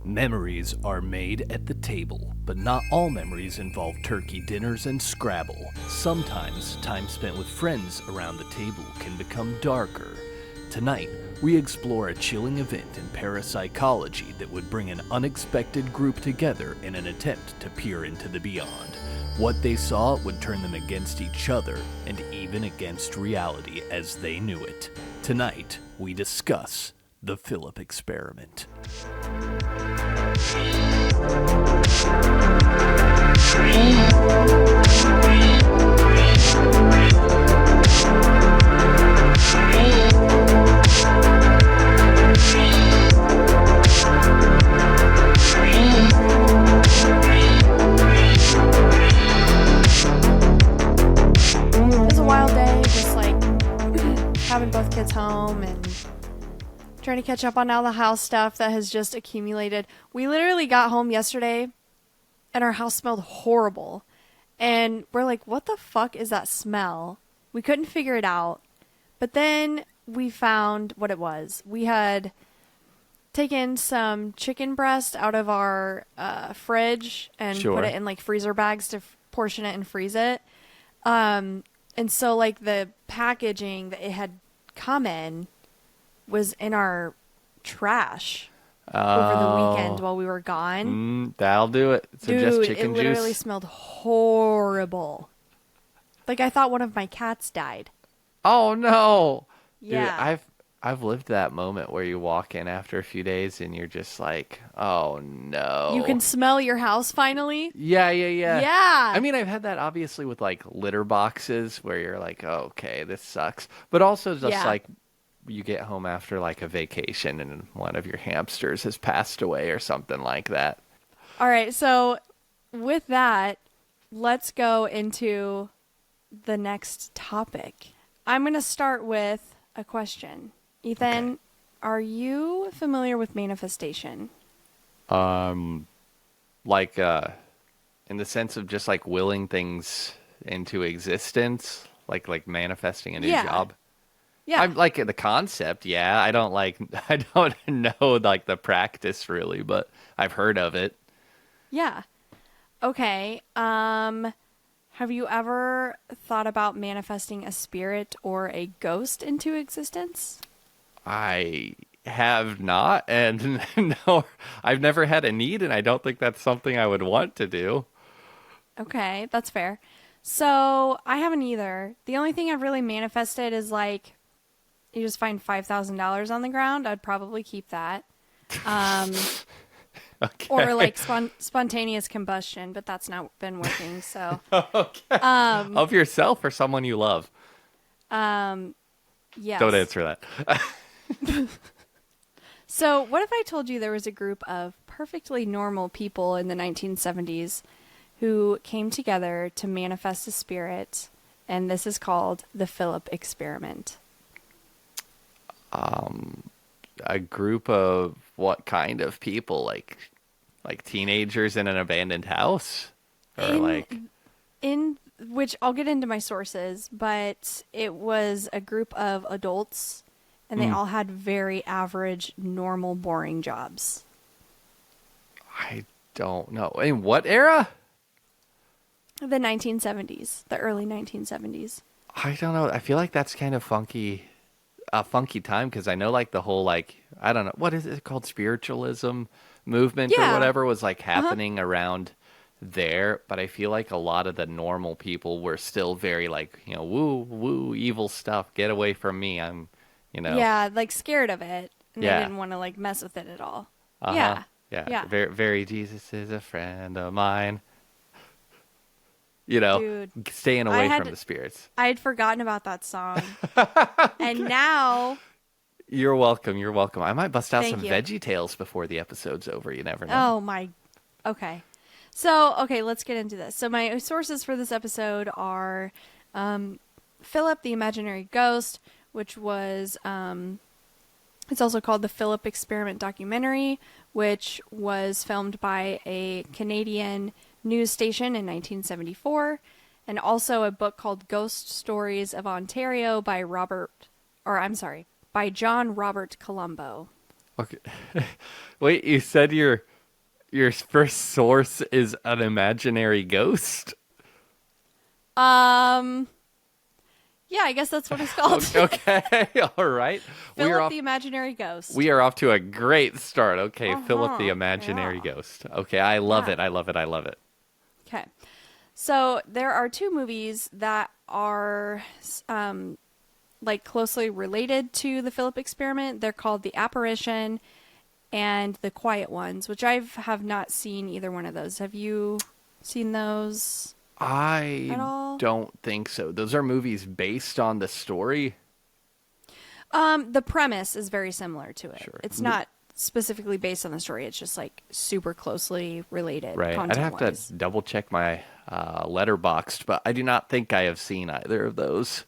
Memories are made at the table, but not all memories involve turkey dinners and Scrabble. Sometimes, time spent with friends around the table can become darker. Tonight, we explore a chilling event in parapsychology that would bring an unexpected group together in an attempt to peer into the beyond. What they saw would turn them against each other and even against reality as they knew it. Tonight, we discuss the Philip experiment. It was a wild day, just like having both kids home and trying to catch up on all the house stuff that has just accumulated. We literally got home yesterday and our house smelled horrible. And we're like, what the fuck is that smell? We couldn't figure it out. But then we found what it was. We had taken some chicken breast out of our fridge and put it in like freezer bags to portion it and freeze it. And so like the packaging that it had come in was in our trash over the weekend while we were gone. That'll do it. So Dude, just chicken it literally juice. smelled horrible. Like I thought one of my cats died. Oh no. Yeah. Dude, I've lived that moment where you walk in after a few days and you're just like, oh no. You can smell your house finally? Yeah. Yeah. I mean, I've had that obviously with like litter boxes where you're like, oh, okay, this sucks. But also just like you get home after like a vacation and one of your hamsters has passed away or something like that. All right. So with that, let's go into the next topic. I'm going to start with a question. Ethan, Okay. are you familiar with manifestation? Like in the sense of just like willing things into existence, like manifesting a new job. Yeah. I'm like the concept, yeah. I don't know like the practice really, but I've heard of it. Yeah. Okay. Have you ever thought about manifesting a spirit or a ghost into existence? I have not, and no, I've never had a need, and I don't think that's something I would want to do. Okay, that's fair. So I haven't either. The only thing I've really manifested is like, you just find $5,000 on the ground. I'd probably keep that. Okay. Or like spontaneous combustion, but that's not been working. So Okay. Of yourself or someone you love? yes. Don't answer that. So what if I told you there was a group of perfectly normal people in the 1970s who came together to manifest a spirit, and this is called the Philip experiment? A group of what kind of people? Like teenagers in an abandoned house? Or In which I'll get into my sources, but it was a group of adults, and they all had very average, normal, boring jobs. I don't know. In what era? The 1970s, the early 1970s. I don't know. I feel like that's kind of a funky time because I know like the whole like I don't know what is it called, spiritualism movement or whatever was like happening around there, but I feel like a lot of the normal people were still very like, you know, woo evil stuff, get away from me, I'm, you know. Yeah, like scared of it, and they didn't want to like mess with it at all. Yeah. Very, very Jesus is a friend of mine, you know. Dude, staying away from the spirits. I had forgotten about that song. And now You're welcome. I might bust out Thank some you. Veggie Tales before the episode's over. You never know. Oh my. Okay. So, let's get into this. So my sources for this episode are Philip the Imaginary Ghost, which was it's also called the Philip Experiment documentary, which was filmed by a Canadian news station in 1974, and also a book called Ghost Stories of Ontario by John Robert Colombo. Okay. Wait, you said your Your first source is an imaginary ghost? Yeah, I guess that's what it's called. Okay, all right. Philip the Imaginary Ghost. We are off to a great start. Okay, Philip the Uh-huh. Imaginary Yeah. Ghost. Okay, I love Yeah. it. I love it. I love it. Okay. So there are two movies that are like closely related to the Philip experiment. They're called The Apparition and The Quiet Ones, which I have not seen either one of those. Have you seen those I at all? don't think so. Those are movies based on the story. The premise is very similar to it. Sure. It's not specifically based on the story. It's just like super closely related Right. I'd have content-wise. to double check my letterboxed, but I do not think I have seen either of those.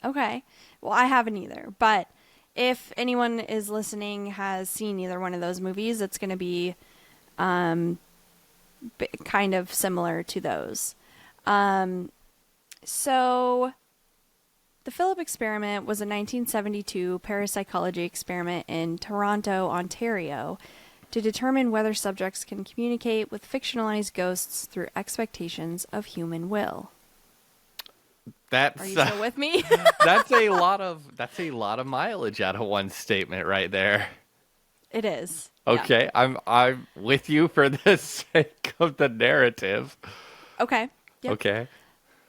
Okay. Well, I haven't either. But if anyone is listening has seen either one of those movies, it's going to be kind of similar to those. So the Philip experiment was a 1972 parapsychology experiment in Toronto, Ontario, to determine whether subjects can communicate with fictionalized ghosts through expectations of human will. That's Are you still with me? that's a lot of mileage out of one statement right there. It is. Okay, Yeah. I'm with you for the sake of the narrative. Okay. Yep. Okay.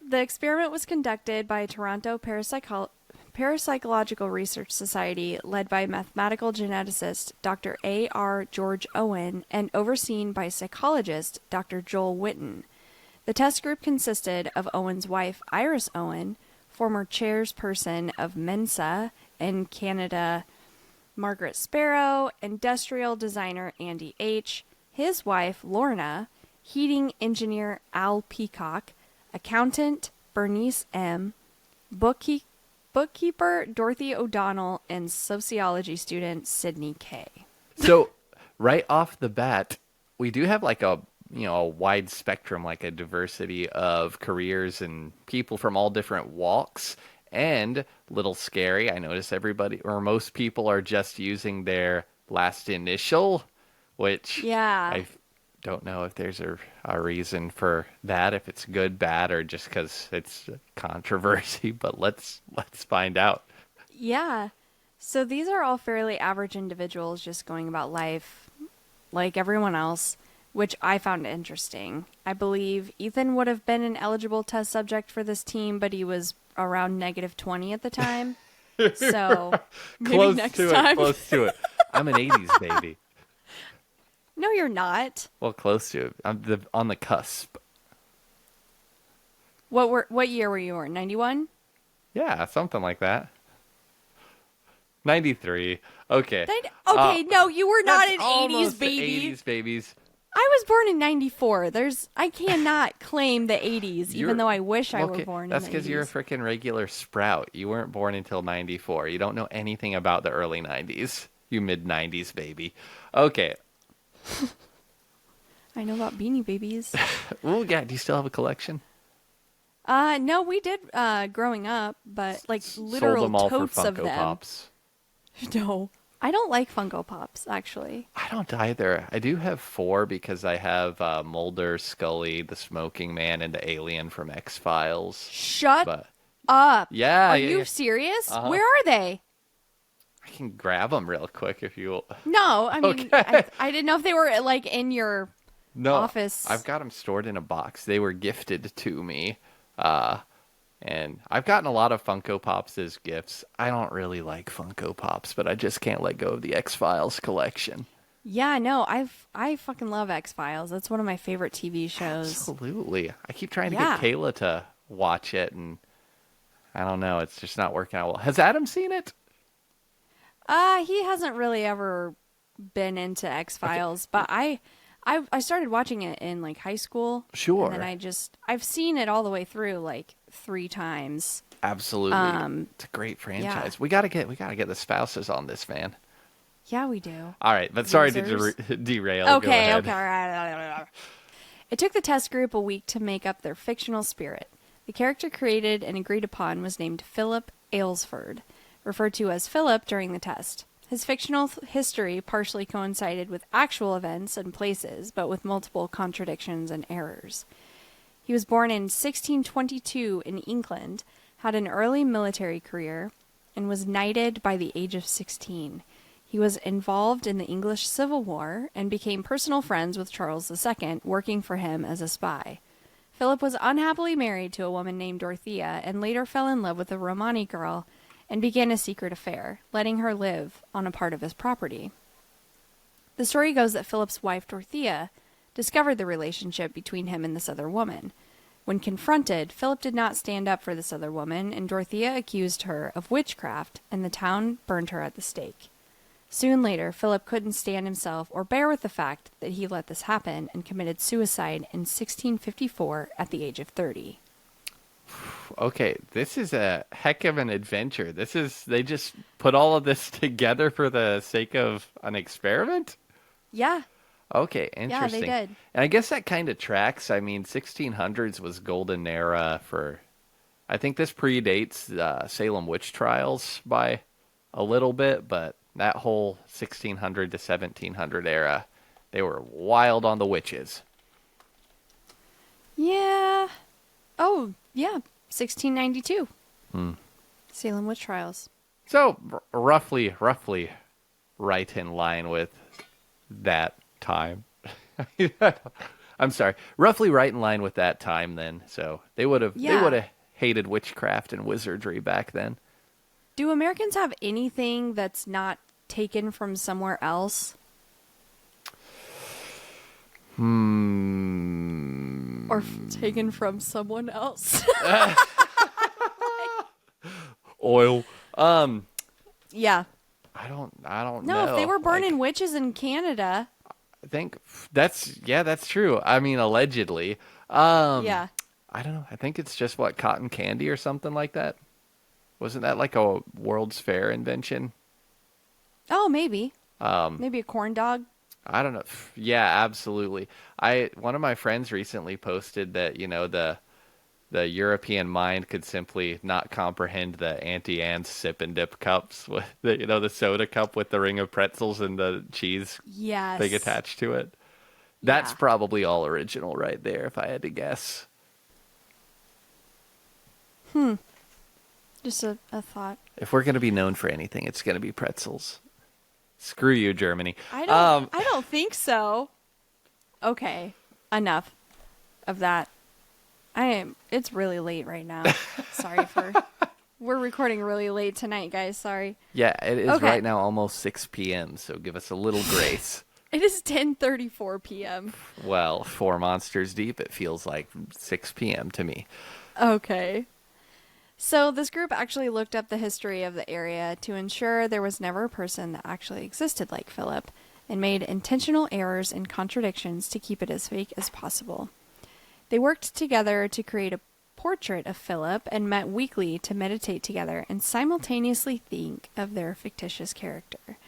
The experiment was conducted by Toronto Parapsychological Research Society, led by mathematical geneticist Dr. A.R. George Owen and overseen by psychologist Dr. Joel Witten. The test group consisted of Owen's wife, Iris Owen, former chairperson of Mensa in Canada, Margaret Sparrow, industrial designer Andy H., his wife, Lorna, heating engineer Al Peacock, accountant Bernice M., bookkeeper Dorothy O'Donnell, and sociology student Sydney K. So, right off the bat, we do have like a wide spectrum, like a diversity of careers and people from all different walks. And little scary, I notice everybody or most people are just using their last initial, which Yeah. I don't know if there's a reason for that, if it's good, bad, or just because it's controversy. But let's find out. Yeah. So these are all fairly average individuals just going about life like everyone else, which I found interesting. I believe Ethan would have been an eligible test subject for this team, but he was around -20 at the time. So maybe Close next to time. it. Close to it. I'm an '80s baby. No, you're not. Well, close to it. I'm on the cusp. What year were you born? 91? Yeah, something like that. 93. Okay. Okay, no, you were not That's an 80s almost baby. 80s babies. I was born in 94. I cannot claim the 80s, even though I wish I were born in the 80s. That's because you're a freaking regular sprout. You weren't born until 94. You don't know anything about the early 90s. You mid-90s baby. Okay. I know about Beanie Babies. Oh, yeah. Do you still have a collection? No, we did growing up, but like literal Sold them all totes for of Funko them. Pops. No, I don't like Funko Pops actually. I don't either. I do have 4 because I have Mulder, Scully, the Smoking Man, and the Alien from X-Files. Shut But up. yeah, Are yeah, you yeah. serious? Uh-huh. Where are they? I can grab them real quick if you. No, I mean, Okay. I didn't know if they were like in your No, office. I've got them stored in a box. They were gifted to me. And I've gotten a lot of Funko Pops as gifts. I don't really like Funko Pops, but I just can't let go of the X-Files collection. Yeah, no, I fucking love X-Files. That's one of my favorite TV shows. Absolutely. I keep trying to Yeah. get Kayla to watch it, and I don't know. It's just not working out well. Has Adam seen it? He hasn't really ever been into X-Files, but I started watching it in like high school. Sure. And then I've seen it all the way through like 3 times. Absolutely. It's a great franchise. We gotta get the spouses on this, man. Yeah, we do. All right, but sorry Losers. to derail. Go Okay, ahead. okay. All right. It took the test group a week to make up their fictional spirit. The character created and agreed upon was named Philip Aylesford, referred to as Philip during the test. His fictional history partially coincided with actual events and places, but with multiple contradictions and errors. He was born in 1622 in England, had an early military career, and was knighted by the age of 16. He was involved in the English Civil War and became personal friends with Charles II, working for him as a spy. Philip was unhappily married to a woman named Dorothea and later fell in love with a Romani girl and began a secret affair, letting her live on a part of his property. The story goes that Philip's wife, Dorothea, discovered the relationship between him and this other woman. When confronted, Philip did not stand up for this other woman, and Dorothea accused her of witchcraft, and the town burned her at the stake. Soon later, Philip couldn't stand himself or bear with the fact that he let this happen and committed suicide in 1654 at the age of 30. Okay, this is a heck of an adventure. They just put all of this together for the sake of an experiment? Yeah. Okay, interesting. Yeah, they did. And I guess that kind of tracks. I mean, 1600s was golden era for... I think this predates Salem witch trials by a little bit, but that whole 1600 to 1700 era, they were wild on the witches. Yeah. Oh, yeah. 1692. Salem witch trials. So, roughly right in line with that time. I'm sorry. Roughly right in line with that time then. So, they would have hated witchcraft and wizardry back then. Do Americans have anything that's not taken from somewhere else? Or taken from someone else? Oil. Yeah. I don't know. No, if they were burning witches in Canada. I think that's true. I mean, allegedly. Yeah. I don't know. I think it's just cotton candy or something like that. Wasn't that like a World's Fair invention? Oh, maybe. Maybe a corn dog. I don't know. Yeah, absolutely. One of my friends recently posted that, the European mind could simply not comprehend the Auntie Anne's sip and dip cups with the soda cup with the ring of pretzels and the cheese thing attached to it. That's probably all original right there, if I had to guess. Just a thought. If we're going to be known for anything, it's going to be pretzels. Screw you, Germany. I don't think so. Okay, enough of that. It's really late right now. We're recording really late tonight, guys. Sorry. Yeah, it is right now almost 6 p.m., so give us a little grace. It is 10:34 p.m. Well, 4 monsters deep, it feels like 6 p.m. to me. Okay. So this group actually looked up the history of the area to ensure there was never a person that actually existed like Philip, and made intentional errors and contradictions to keep it as fake as possible. They worked together to create a portrait of Philip and met weekly to meditate together and simultaneously think of their fictitious character.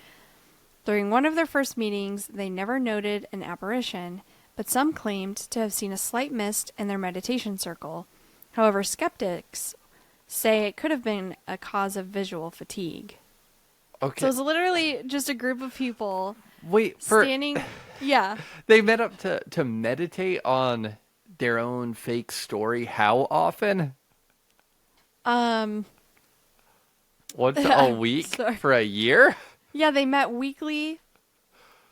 During one of their first meetings, they never noted an apparition, but some claimed to have seen a slight mist in their meditation circle. However, skeptics say it could have been a cause of visual fatigue. Okay. So it's literally just a group of people standing. Yeah. They met up to meditate on their own fake story. How often? Once a week for a year? Yeah, they met weekly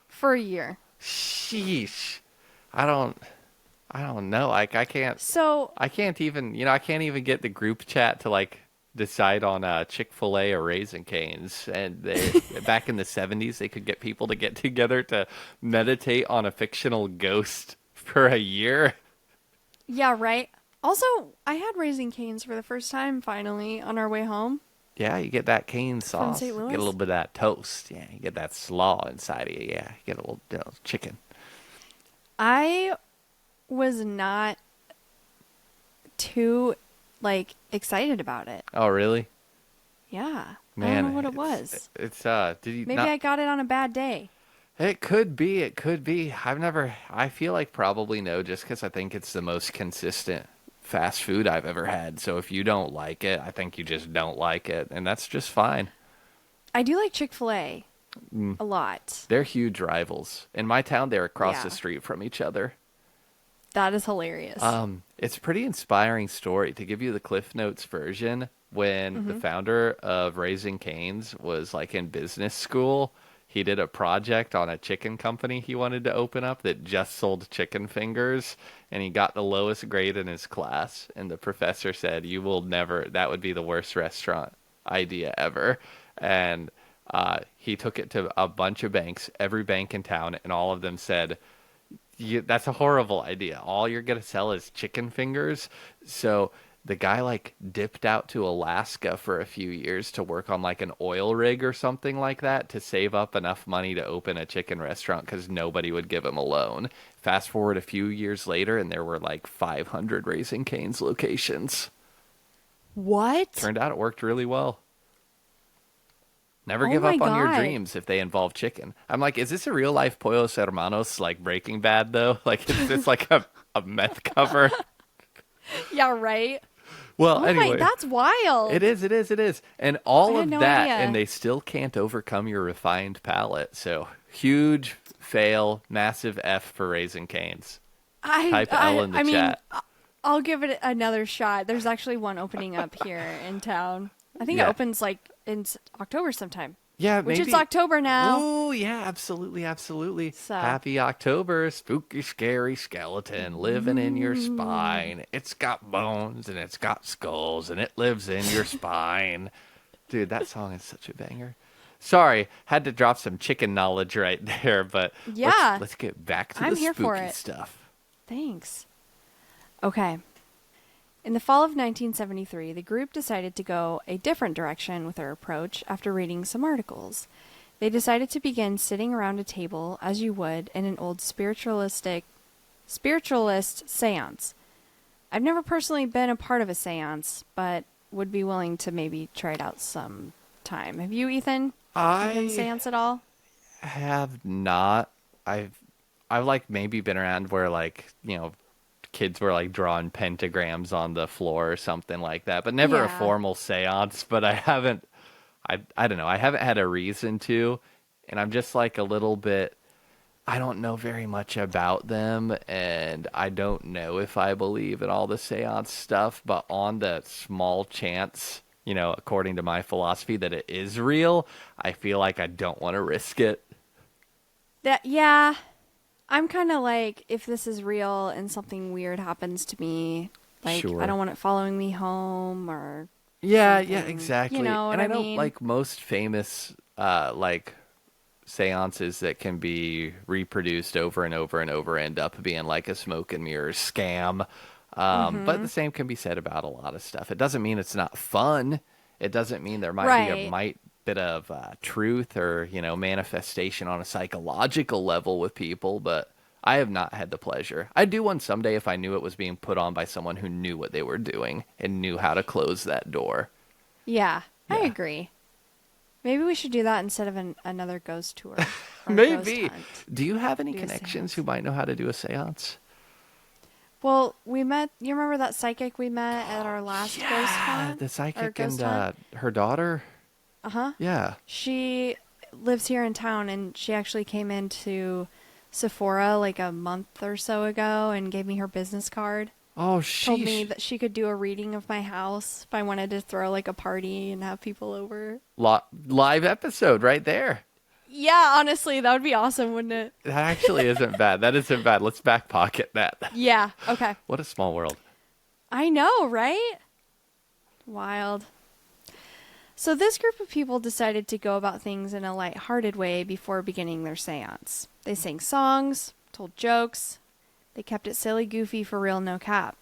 for a year. Sheesh. I don't know. I can't even, I can't even get the group chat to decide on Chick-fil-A or Raisin Canes. And back in the 70s, they could get people to get together to meditate on a fictional ghost for a year. Yeah, right. Also, I had Raisin Canes for the first time finally on our way home. Yeah, you get that cane sauce. St. You Louis. get a little bit of that toast. Yeah, you get that slaw inside of you. Yeah, you get a little chicken. I was not too excited about it. Oh, really? Yeah. Man, I don't know what it was. It's did you Maybe I got it on a bad day. It could be. I feel like probably no, just because I think it's the most consistent fast food I've ever had. So if you don't like it, I think you just don't like it, and that's just fine. I do like Chick-fil-A. A lot. They're huge rivals. In my town, they're across Yeah. the street from each other. That is hilarious. It's a pretty inspiring story. To give you the Cliff Notes version, when the founder of Raising Cane's was like in business school, he did a project on a chicken company he wanted to open up that just sold chicken fingers, and he got the lowest grade in his class. And the professor said, "You will never, that would be the worst restaurant idea ever." And he took it to a bunch of banks, every bank in town, and all of them said, that's a horrible idea. All you're going to sell is chicken fingers. So the guy like dipped out to Alaska for a few years to work on like an oil rig or something like that to save up enough money to open a chicken restaurant because nobody would give him a loan. Fast forward a few years later, and there were like 500 Raising Cane's locations. What? Turned out it worked really well. Never Oh give my up on your God. dreams if they involve chicken. I'm like, is this a real life Pollos Hermanos like Breaking Bad though? Like, is this like a meth cover? Yeah, right? Well, Oh anyway, my, that's wild. it is. And all I of had no that, idea. and they still can't overcome your refined palate. So huge fail, massive F for Raising Cane's. Type L in the chat. I'll give it another shot. There's actually one opening up here in town. I think it Yeah. opens like in October sometime. Yeah, Which maybe. it's October now. Oh, yeah, absolutely. So. Happy October, spooky, scary skeleton living in your spine. It's got bones and it's got skulls and it lives in your spine. Dude, that song is such a banger. Sorry, had to drop some chicken knowledge right there, but Yeah. let's get back to I'm the here for spooky it. stuff. Thanks. Okay. In the fall of 1973, the group decided to go a different direction with their approach after reading some articles. They decided to begin sitting around a table as you would in an old spiritualist seance. I've never personally been a part of a seance, but would be willing to maybe try it out sometime. Have you, Ethan? Been seance at all? Have not. I've like maybe been around where like, you know, kids were like drawing pentagrams on the floor or something like that, but never a Yeah. formal seance. But I don't know. I haven't had a reason to, and I'm just like a little bit, I don't know very much about them, and I don't know if I believe in all the seance stuff, but on the small chance, you know, according to my philosophy that it is real, I feel like I don't want to risk it. Yeah. I'm kind of like, if this is real and something weird happens to me, like, Sure. I don't want it following me home or Yeah, something. exactly. You know what and I I know mean? like most famous like seances that can be reproduced over and over and over end up being like a smoke and mirrors scam. But the same can be said about a lot of stuff. It doesn't mean it's not fun. It doesn't mean there might be Right. bit of truth or, you know, manifestation on a psychological level with people, but I have not had the pleasure. I'd do one someday if I knew it was being put on by someone who knew what they were doing and knew how to close that door. Yeah, I Yeah. agree. Maybe we should do that instead of another ghost tour. Or Maybe. ghost hunt. Do you have any Do a connections seance. who might know how to do a seance? Well, we met, you remember that psychic we met at our last ghost hunt? the Or psychic ghost and hunt? her daughter. Uh-huh. Yeah. She lives here in town, and she actually came into Sephora like a month or so ago and gave me her business card. Oh, Told me sheesh. that she could do a reading of my house if I wanted to throw like a party and have people over. Live episode right there. Yeah, honestly, that would be awesome, wouldn't it? That actually isn't bad. That isn't bad. Let's back pocket that. Yeah, okay. What a small world. I know, right? Wild. So this group of people decided to go about things in a light-hearted way before beginning their seance. They sang songs, told jokes. They kept it silly goofy for real, no cap.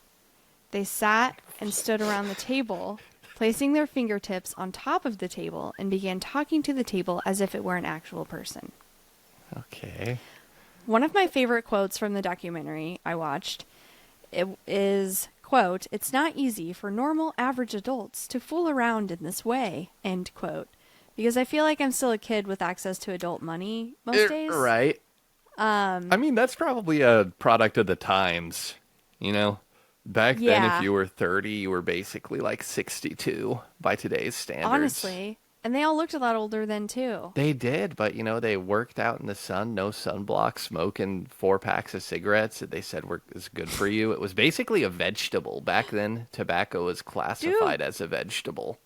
They sat and stood around the table, placing their fingertips on top of the table, and began talking to the table as if it were an actual person. Okay. One of my favorite quotes from the documentary I watched is, quote, "It's not easy for normal, average adults to fool around in this way," end quote. Because I feel like I'm still a kid with access to adult money most days. Right. I mean, that's probably a product of the times, you know? Back then, Yeah. if you were 30, you were basically like 62 by today's standards. Honestly. And they all looked a lot older then, too. They did, but they worked out in the sun, no sunblock, smoking 4 packs of cigarettes that they said is good for you. It was basically a vegetable. Back then, tobacco was classified as a vegetable.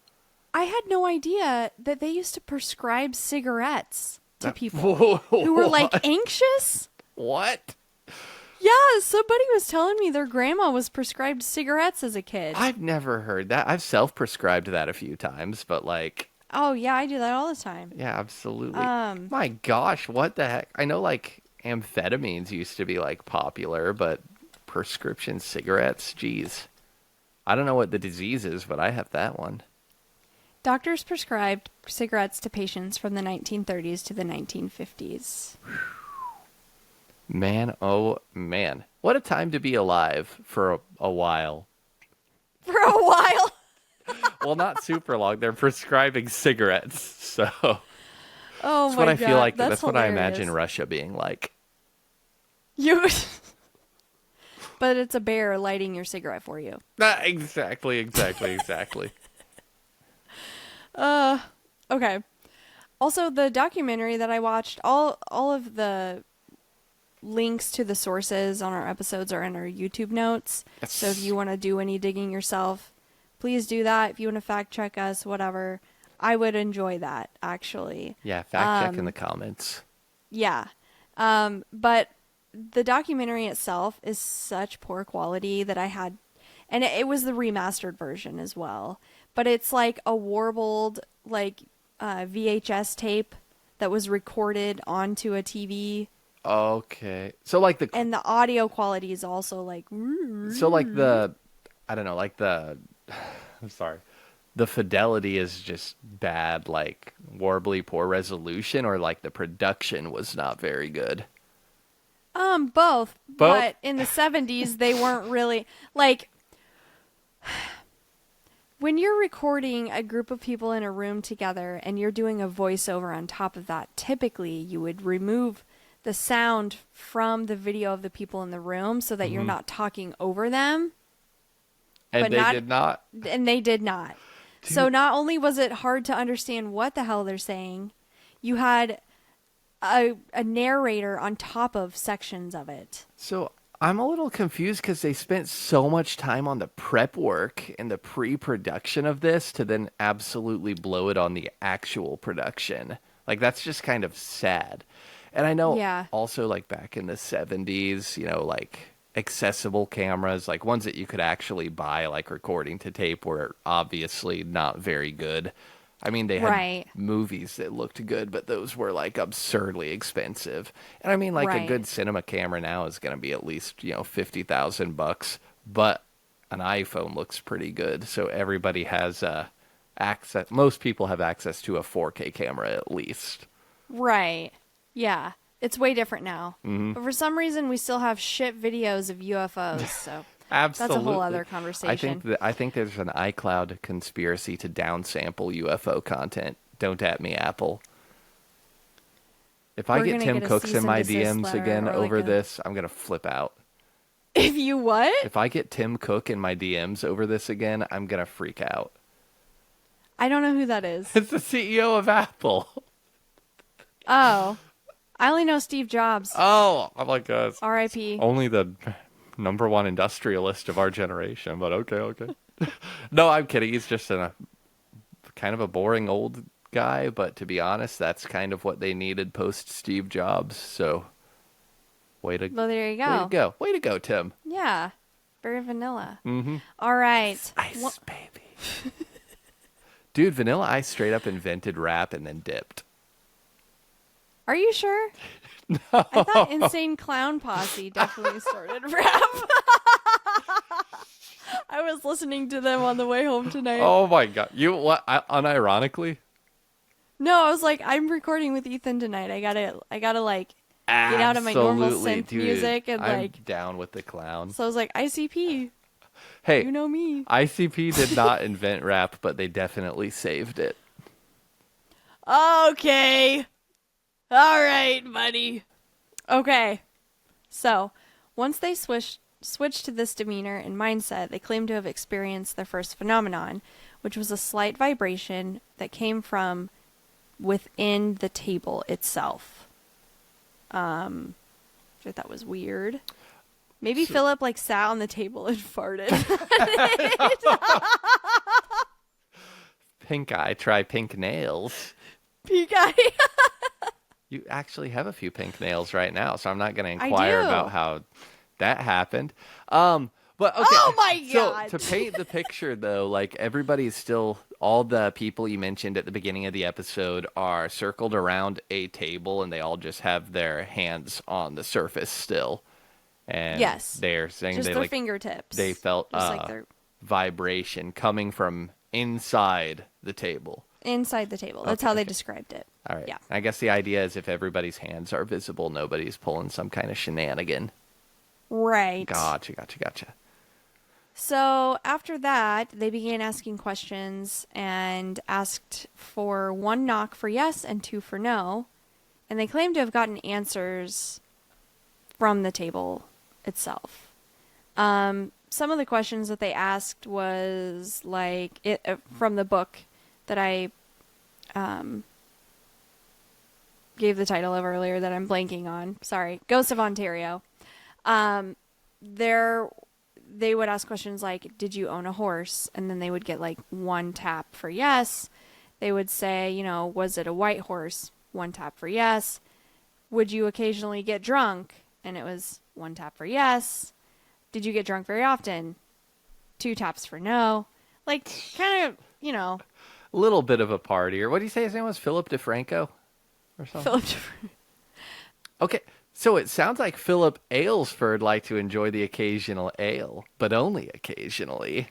I had no idea that they used to prescribe cigarettes to people who were like anxious. What? Yeah, somebody was telling me their grandma was prescribed cigarettes as a kid. I've never heard that. I've self-prescribed that a few times, but like... Oh, yeah, I do that all the time. Yeah, absolutely. My gosh, what the heck? I know like amphetamines used to be like popular, but prescription cigarettes, geez. I don't know what the disease is, but I have that one. Doctors prescribed cigarettes to patients from the 1930s to the 1950s. Man, oh man. What a time to be alive for a while. For a while? Well, not super long. They're prescribing cigarettes, so... Oh that's my what I God. feel like. That's what I hilarious. imagine Russia being like. You... But it's a bear lighting your cigarette for you. Exactly. Okay. Also, the documentary that I watched, all of the links to the sources on our episodes are in our YouTube notes. Yes. So if you want to do any digging yourself, please do that. If you want to fact check us, whatever, I would enjoy that, actually. Yeah, fact check in the comments. Yeah. But the documentary itself is such poor quality that I had, and it was the remastered version as well, but it's like a warbled, like, VHS tape that was recorded onto a TV. Okay. So like and the audio quality is also like... So like the... I don't know, like the... I'm sorry. The fidelity is just bad, like warbly poor resolution, or like the production was not very good? Both. But in the 70s, they weren't really... Like... When you're recording a group of people in a room together and you're doing a voiceover on top of that, typically you would remove the sound from the video of the people in the room so that you're not talking over them. And they did not? And they did not. So not only was it hard to understand what the hell they're saying, you had a narrator on top of sections of it. So I'm a little confused because they spent so much time on the prep work and the pre-production of this to then absolutely blow it on the actual production. Like, that's just kind of sad. And I know also, like, back in the 70s, like, accessible cameras, like ones that you could actually buy, like recording to tape, were obviously not very good. I mean, they had movies that looked good, but those were like absurdly expensive. And I mean, like a good cinema camera now is going to be at least, $50,000, but an iPhone looks pretty good. So everybody has access. Most people have access to a 4K camera at least. Right. Yeah. It's way different now. Mm-hmm. But for some reason, we still have shit videos of UFOs. So absolutely. That's a whole other conversation. I think there's an iCloud conspiracy to downsample UFO content. Don't at me, Apple. If I get Tim Cooks in my DMs again over this, I'm going to flip out. If you what? If I get Tim Cook in my DMs over this again, I'm going to freak out. I don't know who that is. It's the CEO of Apple. Oh. I only know Steve Jobs. Oh, I'm like, R.I.P. Only the number one industrialist of our generation, but okay. No, I'm kidding. He's just a kind of a boring old guy, but to be honest, that's kind of what they needed post Steve Jobs. So, well, there you go. Way to go, Tim. Yeah, very vanilla. Mm-hmm. All right, ice, baby. Dude, Vanilla Ice straight up invented rap and then dipped. Are you sure? No. I thought Insane Clown Posse definitely started rap. I was listening to them on the way home tonight. Oh my god. You what? Unironically? No, I was like, I'm recording with Ethan tonight. I gotta like get out of my normal synth music and I'm like down with the clown. So I was like, ICP. Hey, you know me. ICP did not invent rap, but they definitely saved it. Okay. All right, buddy. Okay. So, once they switched to this demeanor and mindset, they claim to have experienced their first phenomenon, which was a slight vibration that came from within the table itself. Which I thought was weird. Maybe Philip like sat on the table and farted. Pink eye, try pink nails. Pink eye. You actually have a few pink nails right now, so I'm not going to inquire about how that happened. But okay. Oh my God. So to paint the picture, though, like everybody's still, all the people you mentioned at the beginning of the episode are circled around a table, and they all just have their hands on the surface still. And yes, they're saying just they their like fingertips. they felt like their... vibration coming from inside the table. Inside the table. That's how they described it. All right. Yeah. I guess the idea is if everybody's hands are visible, nobody's pulling some kind of shenanigan. Right. Gotcha. So after that, they began asking questions and asked for 1 knock for yes and 2 for no. And they claimed to have gotten answers from the table itself. Some of the questions that they asked was like from the book that I gave the title of earlier that I'm blanking on. Sorry. Ghosts of Ontario. They would ask questions like, did you own a horse? And then they would get like 1 tap for yes. They would say, was it a white horse? 1 tap for yes. Would you occasionally get drunk? And it was 1 tap for yes. Did you get drunk very often? 2 taps for no. Like, kind of, A little bit of a party. Or what do you say his name was? Philip DeFranco? Or something? Philip DeFranco. Okay, so it sounds like Philip Aylesford liked to enjoy the occasional ale, but only occasionally.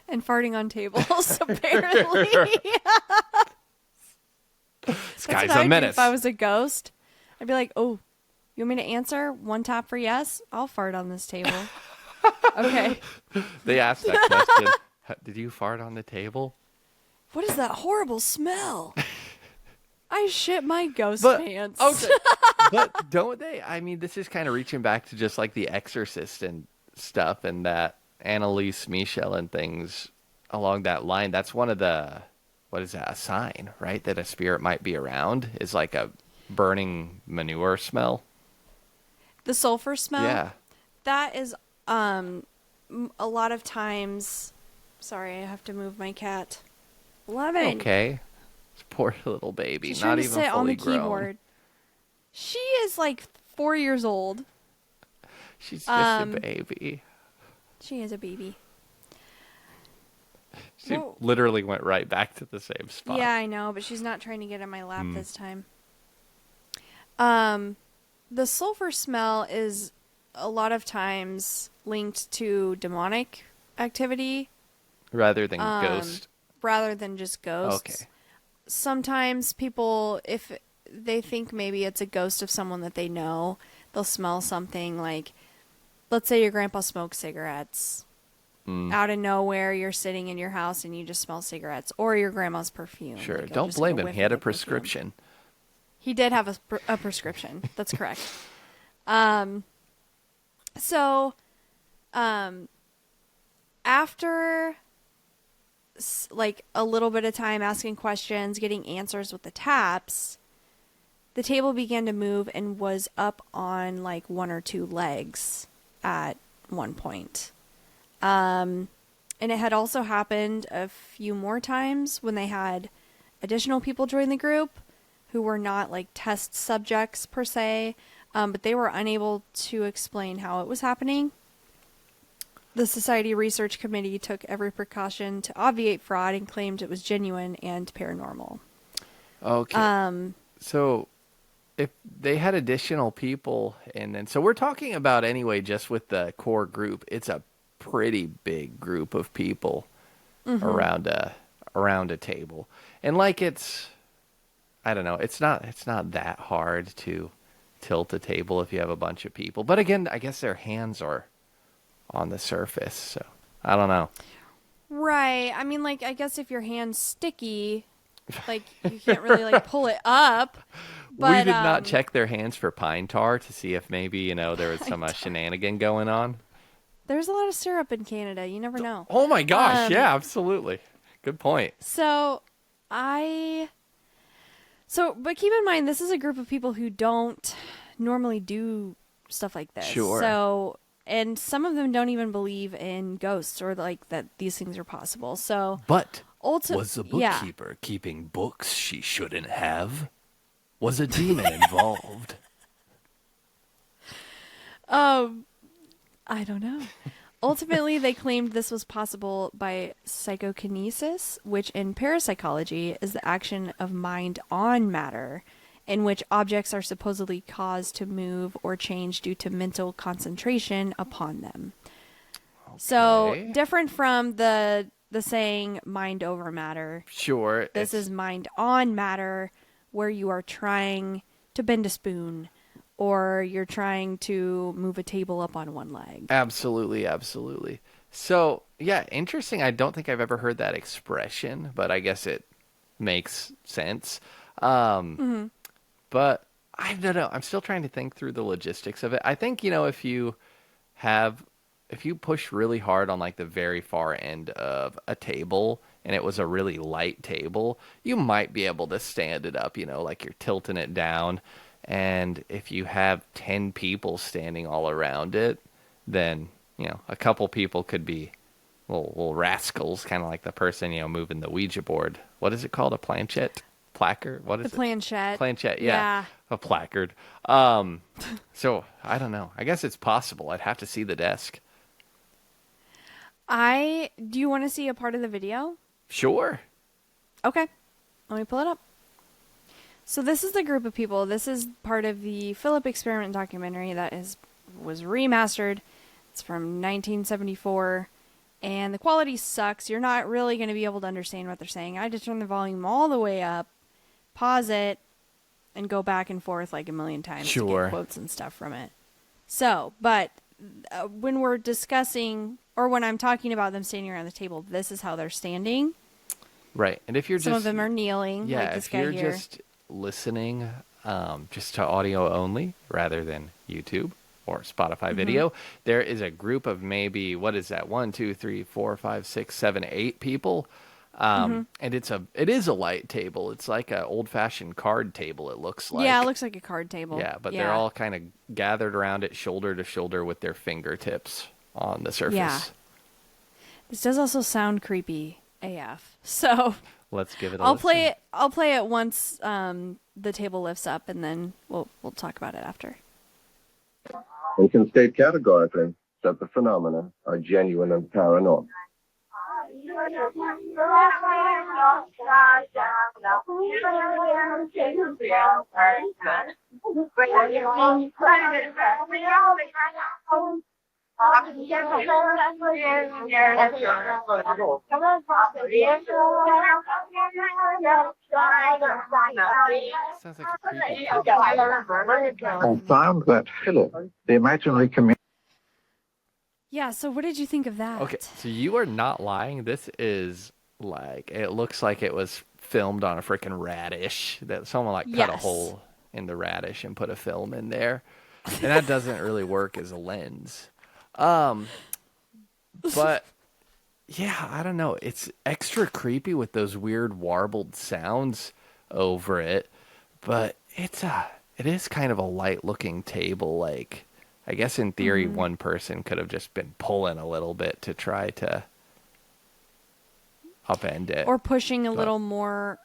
And farting on tables, apparently. This guy's That's what a I'd do menace. if I was a ghost, I'd be like, oh, you want me to answer? 1 tap for yes? I'll fart on this table. Okay. They asked that question. Did you fart on the table? What is that horrible smell? I shit my ghost pants. Okay. But don't they? I mean, this is kind of reaching back to just like The Exorcist and stuff, and that Annalise Michel and things along that line. That's one of the, what is that, a sign, right? That a spirit might be around is like a burning manure smell. The sulfur smell? Yeah. That is a lot of times. Sorry, I have to move my cat. 11. Okay. This poor little baby. She's not trying to even sit fully on the grown. keyboard. She is like 4 years old. She's just a baby. She is a baby. She literally went right back to the same spot. Yeah, I know, but she's not trying to get in my lap this time. The sulfur smell is a lot of times linked to demonic activity Rather than ghost. rather than just ghosts. Okay. Sometimes people, if they think maybe it's a ghost of someone that they know, they'll smell something like, let's say your grandpa smokes cigarettes. Out of nowhere, you're sitting in your house and you just smell cigarettes, or your grandma's perfume. Sure. Like, Don't blame him. He had a prescription. He did have a prescription. That's correct. So, after like a little bit of time asking questions, getting answers with the taps, the table began to move and was up on like 1 or 2 legs at one point. And it had also happened a few more times when they had additional people join the group who were not like test subjects per se, but they were unable to explain how it was happening. The Society Research Committee took every precaution to obviate fraud and claimed it was genuine and paranormal. Okay. So if they had additional people, and then so we're talking about anyway, just with the core group, it's a pretty big group of people around a table, and like I don't know, it's not that hard to tilt a table if you have a bunch of people. But again, I guess their hands are on the surface, so I don't know. Right. I mean, like, I guess if your hand's sticky, like, you can't really like pull it up. But, we did not check their hands for pine tar to see if maybe there was some shenanigan going on. There's a lot of syrup in Canada. You never know. Oh my gosh, yeah, absolutely. Good point. So, but keep in mind, this is a group of people who don't normally do stuff like this. Sure. So, and some of them don't even believe in ghosts or like that these things are possible. So, But was the bookkeeper keeping books she shouldn't have? Was a demon involved? I don't know. Ultimately, they claimed this was possible by psychokinesis, which in parapsychology is the action of mind on matter, in which objects are supposedly caused to move or change due to mental concentration upon them. Okay. So, different from the saying mind over matter. Sure. This is mind on matter, where you are trying to bend a spoon or you're trying to move a table up on one leg. Absolutely, absolutely. So, yeah, interesting. I don't think I've ever heard that expression, but I guess it makes sense. But I don't know. I'm still trying to think through the logistics of it. I think, if you push really hard on like the very far end of a table and it was a really light table, you might be able to stand it up, like you're tilting it down. And if you have 10 people standing all around it, then, a couple people could be little rascals, kind of like the person, moving the Ouija board. What is it called? A planchette? Placard? What is it? The planchette. Planchette, yeah. A placard. So, I don't know. I guess it's possible. I'd have to see the desk. Do you want to see a part of the video? Sure. Okay. Let me pull it up. So this is the group of people. This is part of the Philip Experiment documentary that was remastered. It's from 1974, and the quality sucks. You're not really going to be able to understand what they're saying. I had to turn the volume all the way up, pause it, and go back and forth like a million times to get quotes and stuff from it. So, but when we're discussing, or when I'm talking about them standing around the table, this is how they're standing. Right, and if you're some of them are kneeling, yeah, like this guy here. if you're just listening just to audio only rather than YouTube or Spotify video, there is a group of maybe, what is that, 1, 2, 3, 4, 5, 6, 7, 8 people, and it is a light table. It's like an old-fashioned card table, it looks like. Yeah, it looks like a card table. Yeah, but they're all kind of gathered around it shoulder to shoulder with their fingertips on the surface. Yeah. This does also sound creepy AF. So let's give it a listen. I'll play it once the table lifts up, and then we'll talk about it after. We can state categorically that the phenomena are genuine and paranormal. Sounds like a creepy. I found that Philip, the imaginary community. Yeah, so what did you think of that? Okay, so you are not lying. This is like, it looks like it was filmed on a freaking radish. That someone like cut a hole in the radish and put a film in there. And that doesn't really work as a lens. But yeah, I don't know. It's extra creepy with those weird warbled sounds over it. But it is kind of a light looking table. Like, I guess in theory, one person could have just been pulling a little bit to try to upend it. Or pushing a little more.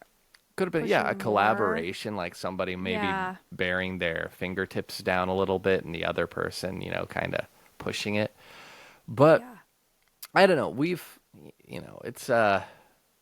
Could have been, a collaboration, like somebody maybe bearing their fingertips down a little bit and the other person, kind of pushing it. But I don't know. It's,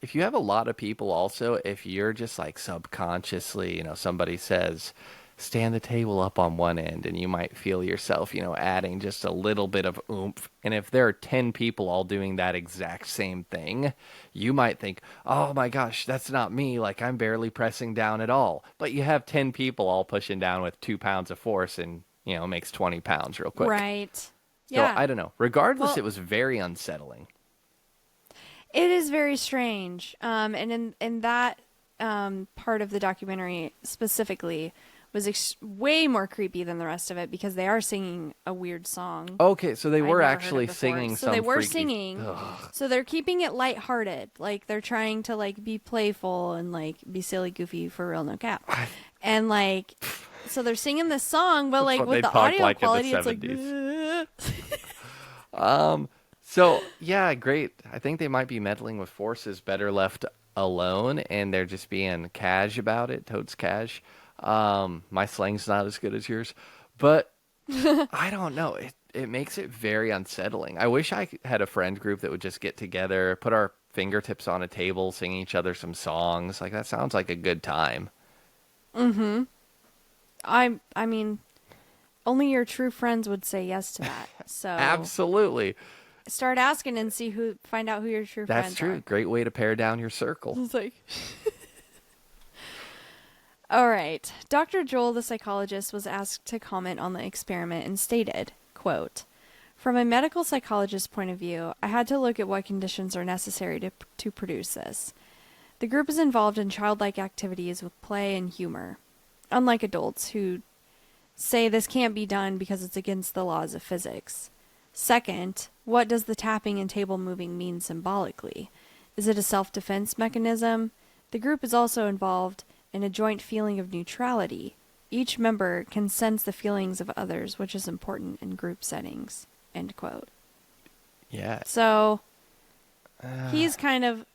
if you have a lot of people also, if you're just like subconsciously, somebody says, stand the table up on one end, and you might feel yourself, adding just a little bit of oomph. And if there are 10 people all doing that exact same thing, you might think, oh my gosh, that's not me. Like, I'm barely pressing down at all. But you have 10 people all pushing down with 2 pounds of force, and, it makes 20 pounds real quick. Right. So, I don't know. Regardless, it was very unsettling. It is very strange. And in that part of the documentary specifically, was way more creepy than the rest of it because they are singing a weird song. Okay, so they I'd were never heard actually it before. singing So some they were freaky... singing. Ugh. So they're keeping it lighthearted. Like they're trying to like be playful and like be silly, goofy, for real, no cap. And like, so they're singing this song, but like what with they the talked audio like in the quality, it's like. 70s. So yeah, great. I think they might be meddling with forces better left alone, and they're just being cash about it, totes cash. My slang's not as good as yours, but I don't know. It makes it very unsettling. I wish I had a friend group that would just get together, put our fingertips on a table, sing each other some songs. Like that sounds like a good time. Mm-hmm. I mean, only your true friends would say yes to that. So Absolutely. start asking and find out who your true friends are. That's true. Great way to pare down your circle. It's like. All right. Dr. Joel, the psychologist, was asked to comment on the experiment and stated, quote, "From a medical psychologist's point of view, I had to look at what conditions are necessary to produce this. The group is involved in childlike activities with play and humor, unlike adults who say this can't be done because it's against the laws of physics. Second, what does the tapping and table moving mean symbolically? Is it a self-defense mechanism? The group is also involved in a joint feeling of neutrality. Each member can sense the feelings of others, which is important in group settings." End quote. Yeah. So he's kind of,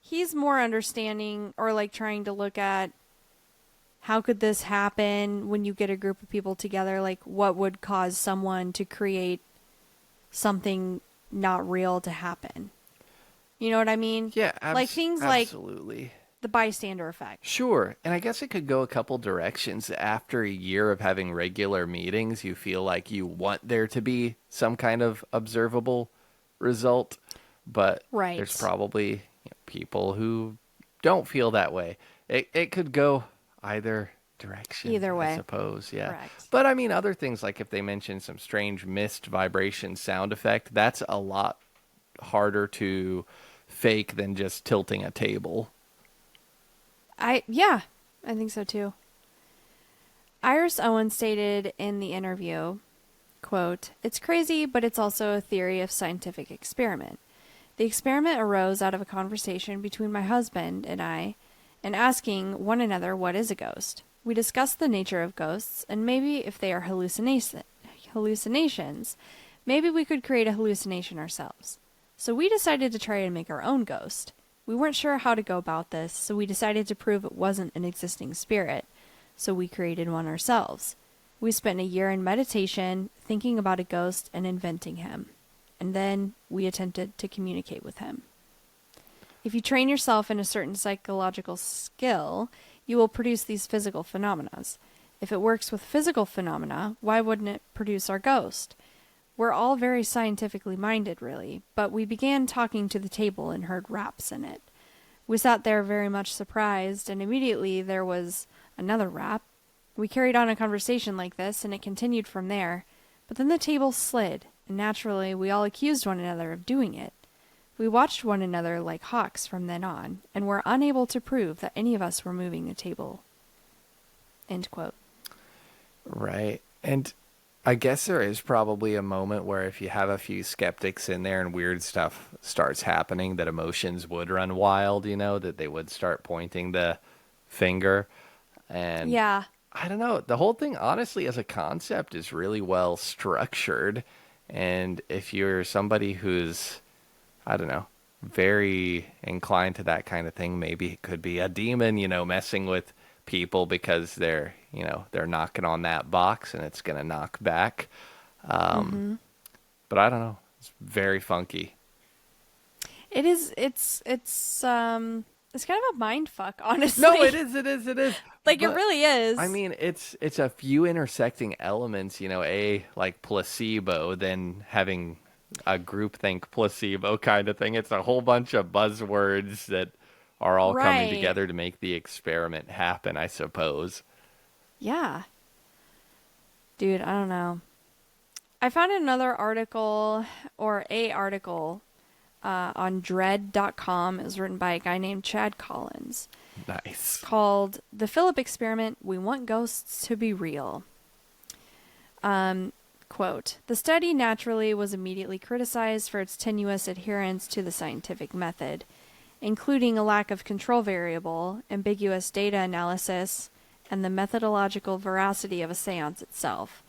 he's more understanding or like trying to look at how could this happen when you get a group of people together? Like what would cause someone to create something not real to happen? You know what I mean? Yeah, like things like absolutely. the bystander effect. Sure. And I guess it could go a couple directions. After a year of having regular meetings, you feel like you want there to be some kind of observable result. But Right. there's probably people who don't feel that way. It could go either direction. Either way. I suppose, yeah. Correct. But I mean, other things like if they mention some strange mist vibration sound effect, that's a lot harder to fake than just tilting a table. I think so too. Iris Owen stated in the interview, quote, "It's crazy, but it's also a theory of scientific experiment. The experiment arose out of a conversation between my husband and I, and asking one another what is a ghost. We discussed the nature of ghosts, and maybe if they are hallucinations, maybe we could create a hallucination ourselves. So we decided to try and make our own ghost. We weren't sure how to go about this, so we decided to prove it wasn't an existing spirit, so we created one ourselves. We spent a year in meditation, thinking about a ghost and inventing him. And then we attempted to communicate with him. If you train yourself in a certain psychological skill, you will produce these physical phenomena. If it works with physical phenomena, why wouldn't it produce our ghost? We're all very scientifically minded, really, but we began talking to the table and heard raps in it. We sat there very much surprised, and immediately there was another rap. We carried on a conversation like this, and it continued from there, but then the table slid, and naturally we all accused one another of doing it. We watched one another like hawks from then on, and were unable to prove that any of us were moving the table." End quote. Right. And I guess there is probably a moment where if you have a few skeptics in there and weird stuff starts happening, that emotions would run wild, that they would start pointing the finger. And Yeah. I don't know. The whole thing, honestly, as a concept is really well structured. And if you're somebody who's, I don't know, very inclined to that kind of thing, maybe it could be a demon, messing with people because they're knocking on that box and it's going to knock back. But I don't know. It's very funky. It is. It's kind of a mind fuck, honestly. No, it is. Like, it really is. I mean, it's a few intersecting elements, like placebo, then having a groupthink placebo kind of thing. It's a whole bunch of buzzwords that are all coming together to make the experiment happen, I suppose. Yeah. Dude, I don't know. I found another article, or a article, on dread.com. It was written by a guy named Chad Collins. Nice. called The Philip Experiment, We Want Ghosts to Be Real. Quote, the study naturally was immediately criticized for its tenuous adherence to the scientific method, including a lack of control variable, ambiguous data analysis, and the methodological veracity of a seance itself.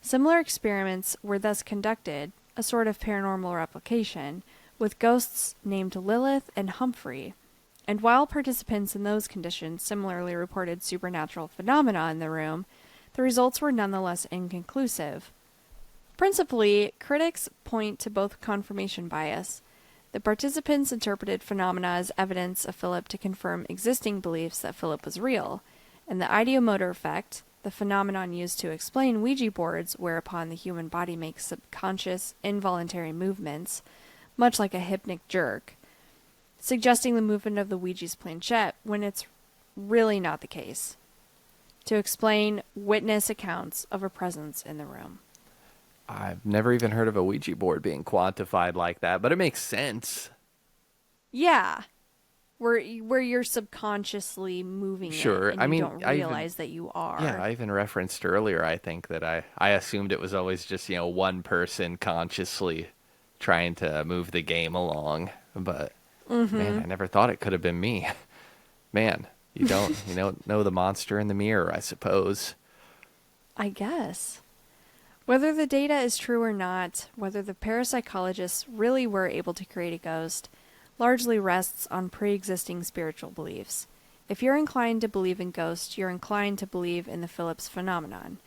Similar experiments were thus conducted, a sort of paranormal replication, with ghosts named Lilith and Humphrey. And while participants in those conditions similarly reported supernatural phenomena in the room, the results were nonetheless inconclusive. Principally, critics point to both confirmation bias. The participants interpreted phenomena as evidence of Philip to confirm existing beliefs that Philip was real, and the ideomotor effect, the phenomenon used to explain Ouija boards whereupon the human body makes subconscious, involuntary movements, much like a hypnic jerk, suggesting the movement of the Ouija's planchette when it's really not the case, to explain witness accounts of a presence in the room. I've never even heard of a Ouija board being quantified like that, but it makes sense. Yeah. Where you're subconsciously moving Sure. it, and I you mean, don't realize that you are. Yeah, I even referenced earlier, I think, that I assumed it was always just, one person consciously trying to move the game along. But, man, I never thought it could have been me. Man, you don't know the monster in the mirror, I suppose. I guess. Whether the data is true or not, whether the parapsychologists really were able to create a ghost, largely rests on pre-existing spiritual beliefs. If you're inclined to believe in ghosts, you're inclined to believe in the Phillips phenomenon.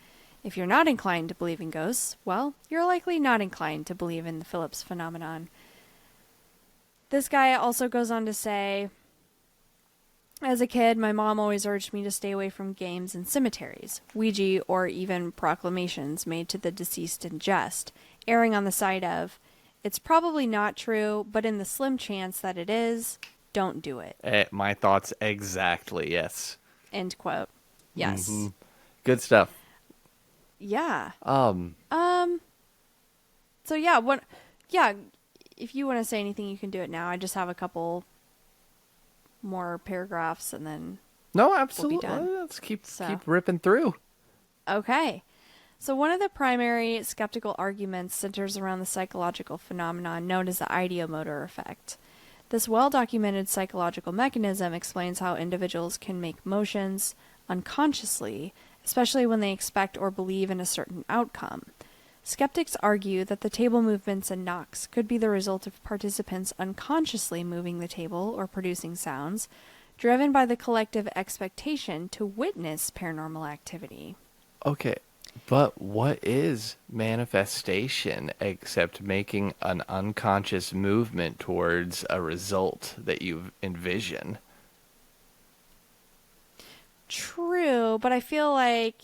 If you're not inclined to believe in ghosts, well, you're likely not inclined to believe in the Phillips phenomenon. This guy also goes on to say, as a kid, my mom always urged me to stay away from games in cemeteries, Ouija, or even proclamations made to the deceased in jest, erring on the side of, it's probably not true, but in the slim chance that it is, don't do it. My thoughts exactly, yes. End quote. Yes. Mm-hmm. Good stuff. Yeah. So if you want to say anything, you can do it now. I just have a couple more paragraphs and then No, absolutely. We'll be done. Let's keep ripping through. Okay. So one of the primary skeptical arguments centers around the psychological phenomenon known as the ideomotor effect. This well-documented psychological mechanism explains how individuals can make motions unconsciously, especially when they expect or believe in a certain outcome. Skeptics argue that the table movements and knocks could be the result of participants unconsciously moving the table or producing sounds, driven by the collective expectation to witness paranormal activity. Okay, but what is manifestation except making an unconscious movement towards a result that you envision? True, but I feel like,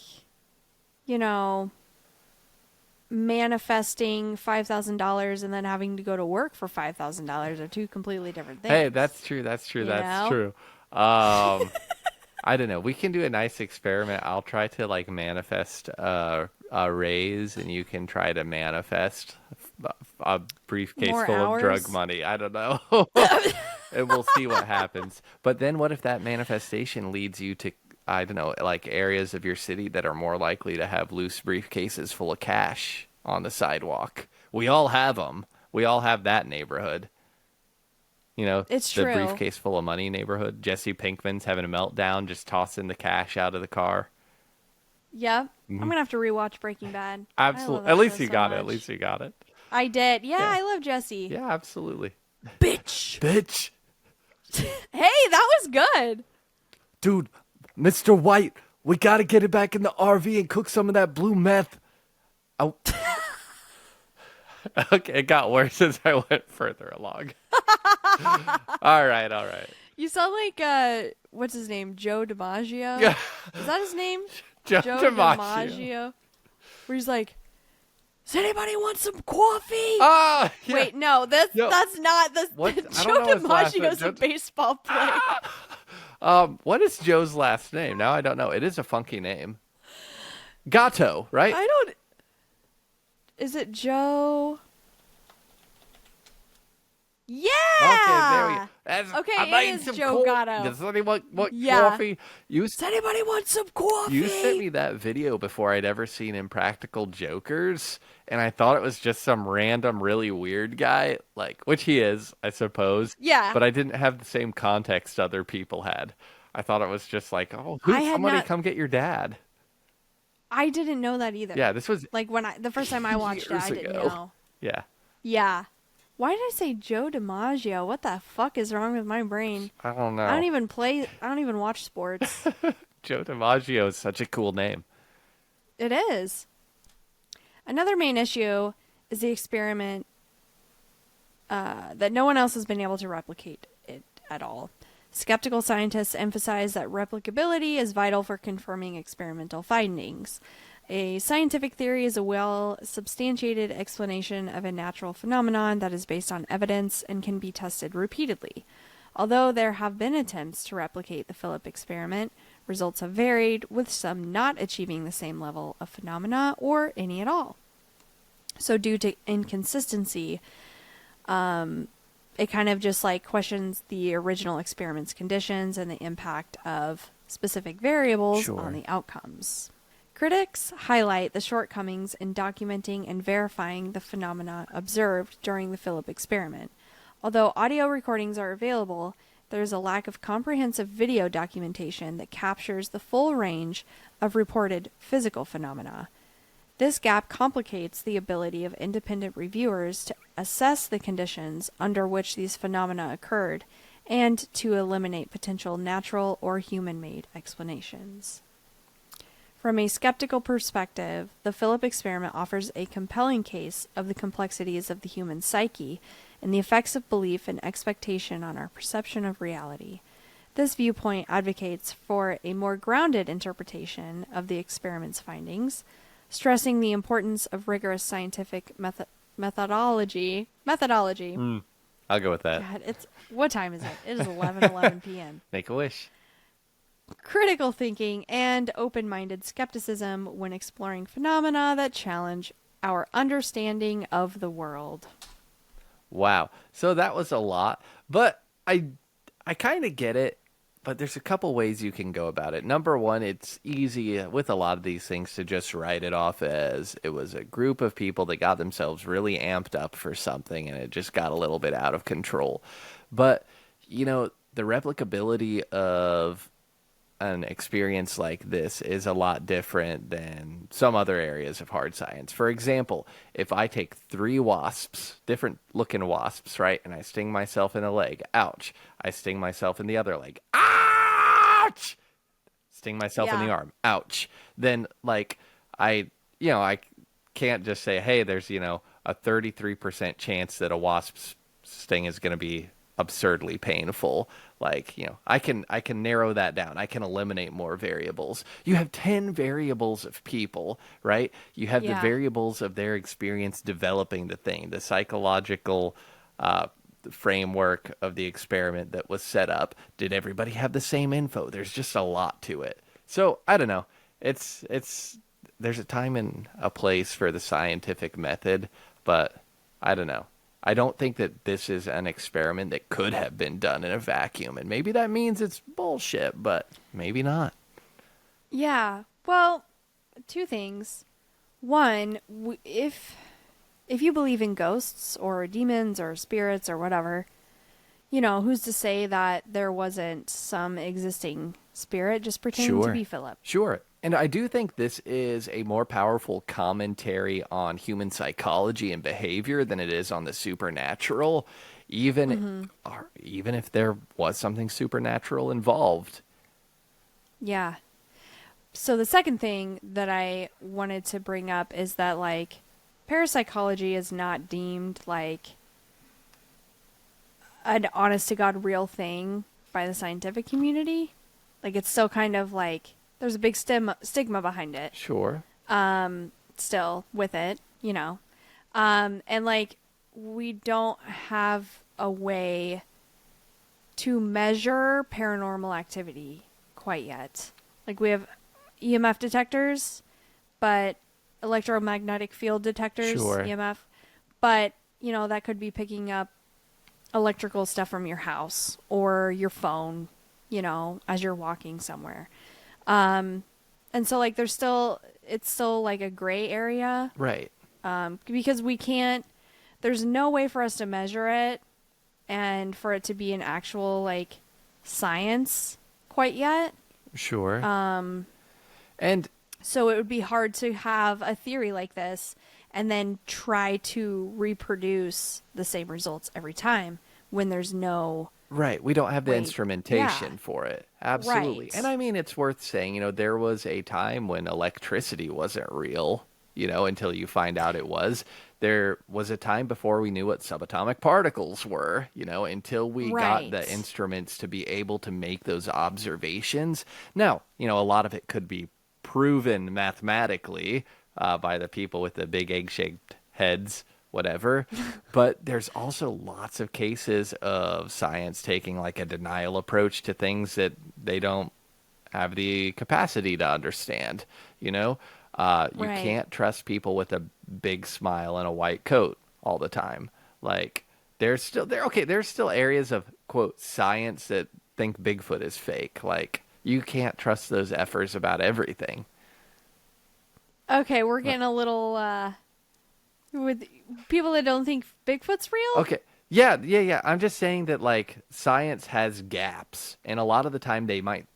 manifesting $5,000 and then having to go to work for $5,000 are two completely different things. Hey, that's true. That's true. I don't know. We can do a nice experiment. I'll try to manifest a raise, and you can try to manifest a briefcase More full hours? of drug money. I don't know. And we'll see what happens. But then what if that manifestation leads you to, I don't know, areas of your city that are more likely to have loose briefcases full of cash on the sidewalk? We all have them. We all have that neighborhood. It's the true. briefcase full of money neighborhood. Jesse Pinkman's having a meltdown, just tossing the cash out of the car. Yeah. I'm going to have to rewatch Breaking Bad. Absolutely. At least you got it. At least you got it. I did. Yeah, I love Jesse. Yeah, absolutely. Bitch. Hey, that was good. Dude, Mr. White, we gotta get it back in the RV and cook some of that blue meth. Oh. Okay, it got worse as I went further along. All right. You sound like, what's his name? Joe DiMaggio? Yeah. Is that his name? Joe DiMaggio. Where he's like, does anybody want some coffee? Ah, yeah. Wait, no, that's not the What? I Joe don't know his last name. DiMaggio's a baseball player. What is Joe's last name? Now I don't know. It is a funky name. Gatto, right? Is it Joe? Yeah. Okay, there we go. Okay, I it made is some Joe coffee. Gatto. Does anyone want Yeah. coffee? Does anybody want some coffee? You sent me that video before I'd ever seen Impractical Jokers, and I thought it was just some random, really weird guy, like, which he is, I suppose. Yeah. But I didn't have the same context other people had. I thought it was just like, oh, I had somebody not- come get your dad. I didn't know that either. Yeah, this was like the first time I watched it, years I didn't ago. know. Yeah, Yeah. Why did I say Joe DiMaggio? What the fuck is wrong with my brain? I don't know. I don't even watch sports. Joe DiMaggio is such a cool name. It is. Another main issue is the experiment that no one else has been able to replicate it at all. Skeptical scientists emphasize that replicability is vital for confirming experimental findings. A scientific theory is a well-substantiated explanation of a natural phenomenon that is based on evidence and can be tested repeatedly. Although there have been attempts to replicate the Philip experiment, results have varied, with some not achieving the same level of phenomena or any at all. So due to inconsistency, it kind of just like questions the original experiment's conditions and the impact of specific variables on the outcomes. Critics highlight the shortcomings in documenting and verifying the phenomena observed during the Philip experiment. Although audio recordings are available, there is a lack of comprehensive video documentation that captures the full range of reported physical phenomena. This gap complicates the ability of independent reviewers to assess the conditions under which these phenomena occurred and to eliminate potential natural or human-made explanations. From a skeptical perspective, the Philip experiment offers a compelling case of the complexities of the human psyche and the effects of belief and expectation on our perception of reality. This viewpoint advocates for a more grounded interpretation of the experiment's findings, stressing the importance of rigorous scientific methodology. I'll go with that. God, what time is it? It is 11:11 p.m. Make a wish. Critical thinking and open-minded skepticism when exploring phenomena that challenge our understanding of the world. Wow. So that was a lot, but I kind of get it, but there's a couple ways you can go about it. Number one, it's easy with a lot of these things to just write it off as it was a group of people that got themselves really amped up for something and it just got a little bit out of control. But, the replicability of an experience like this is a lot different than some other areas of hard science. For example, if I take 3 wasps, different looking wasps, right, and I sting myself in the leg, ouch. I sting myself in the other leg, ouch. Sting myself in the arm, ouch. Then I can't just say, hey, there's, a 33% chance that a wasp's sting is going to be absurdly painful. I can narrow that down. I can eliminate more variables. You have 10 variables of people, right? You have the variables of their experience developing the thing, the psychological framework of the experiment that was set up. Did everybody have the same info? There's just a lot to it. So I don't know. There's a time and a place for the scientific method, but I don't know. I don't think that this is an experiment that could have been done in a vacuum. And maybe that means it's bullshit, but maybe not. Yeah. Well, 2 things. One, if you believe in ghosts or demons or spirits or whatever, who's to say that there wasn't some existing spirit just pretending to be Philip? Sure. And I do think this is a more powerful commentary on human psychology and behavior than it is on the supernatural, even if there was something supernatural involved. Yeah. So the second thing that I wanted to bring up is that, parapsychology is not deemed, an honest-to-God real thing by the scientific community. It's still kind of there's a big stigma behind it. Sure. Still with it, and we don't have a way to measure paranormal activity quite yet. We have EMF detectors, but electromagnetic field detectors, sure. EMF, but that could be picking up electrical stuff from your house or your phone, as you're walking somewhere. And so like it's still like a gray area. Right. Because there's no way for us to measure it and for it to be an actual like science quite yet. Sure. And so it would be hard to have a theory like this and then try to reproduce the same results every time when there's no... Right. We don't have the instrumentation for it. Absolutely. Right. And I mean, it's worth saying, there was a time when electricity wasn't real, until you find out it was. There was a time before we knew what subatomic particles were, until we got the instruments to be able to make those observations. Now, a lot of it could be proven mathematically by the people with the big egg-shaped heads, whatever. But there's also lots of cases of science taking like a denial approach to things that they don't have the capacity to understand, You can't trust people with a big smile and a white coat all the time. Like there's still areas of quote science that think Bigfoot is fake. Like you can't trust those effers about everything. Okay, we're getting a little with people that don't think Bigfoot's real. Okay. Yeah. I'm just saying that like science has gaps, and a lot of the time they might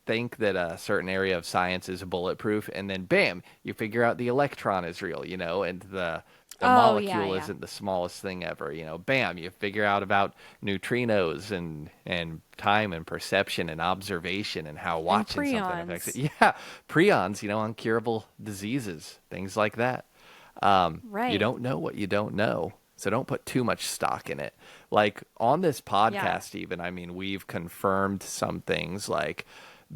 think that a certain area of science is bulletproof, and then bam, you figure out the electron is real, and the molecule isn't the smallest thing ever, bam, you figure out about neutrinos and time and perception and observation and how watching something affects it. Yeah, prions, uncurable diseases, things like that. Right. You don't know what you don't know. So don't put too much stock in it. Like on this podcast, even, I mean, we've confirmed some things like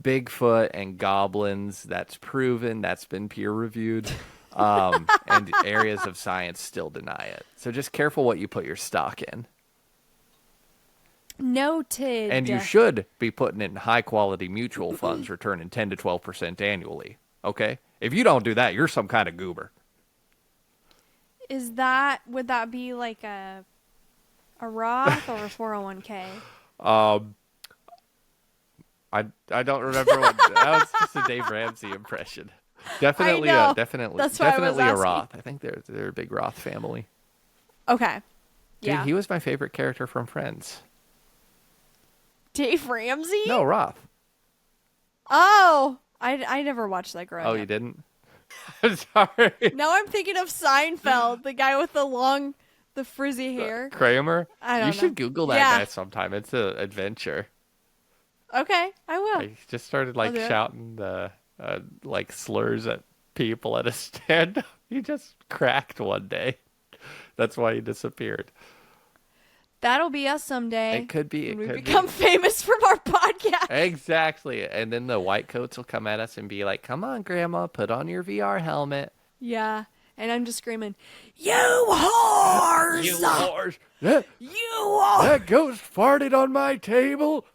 Bigfoot and goblins. That's proven. That's been peer reviewed. And areas of science still deny it. So just careful what you put your stock in. Noted. And you should be putting it in high quality mutual funds returning 10 to 12% annually. Okay? If you don't do that, you're some kind of goober. Would that be like a Roth or a 401k? I don't remember what that was. Just a Dave Ramsey impression. Definitely a Roth. I think they're a big Roth family. Okay. Dude, he was my favorite character from Friends. Dave Ramsey? No, Roth. Oh, I never watched that growing up. Oh, you didn't? I'm sorry. Now I'm thinking of Seinfeld, the guy with the frizzy hair. Kramer? I don't know. You should Google that guy sometime. It's an adventure. Okay, I will. I just started shouting the slurs at people at a stand. He just cracked one day. That's why he disappeared. That'll be us someday. It could be. We become famous from our podcast. Exactly. And then the white coats will come at us and be like, come on, Grandma, put on your VR helmet. Yeah. And I'm just screaming, you whores! You whores! You whores! That ghost farted on my table.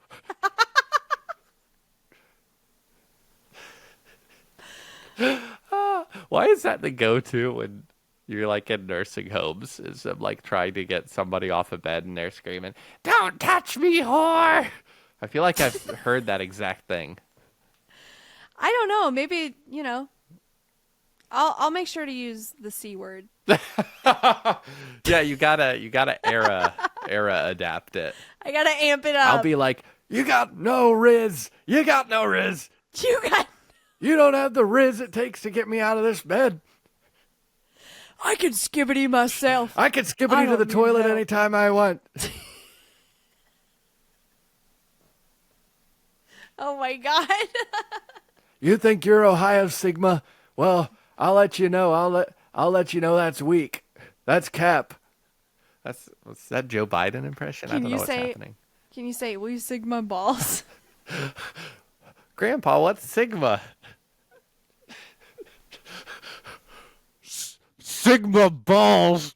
Why is that the go-to when you're like in nursing homes? Is them like trying to get somebody off of bed and they're screaming, "Don't touch me, whore!" I feel like I've heard that exact thing. I don't know. Maybe I'll make sure to use the C word. Yeah, you gotta era adapt it. I gotta amp it up. I'll be like, you got no riz. You got no riz. You don't have the riz it takes to get me out of this bed. I can skibbity myself. I can skibbity to the toilet anytime I want. Oh my God. You think you're Ohio Sigma? Well, I'll let you know. I'll let you know that's weak. That's Cap. What's that Joe Biden impression? I don't know what's happening. Can you say, will you Sigma balls? Grandpa, what's Sigma? Sigma balls.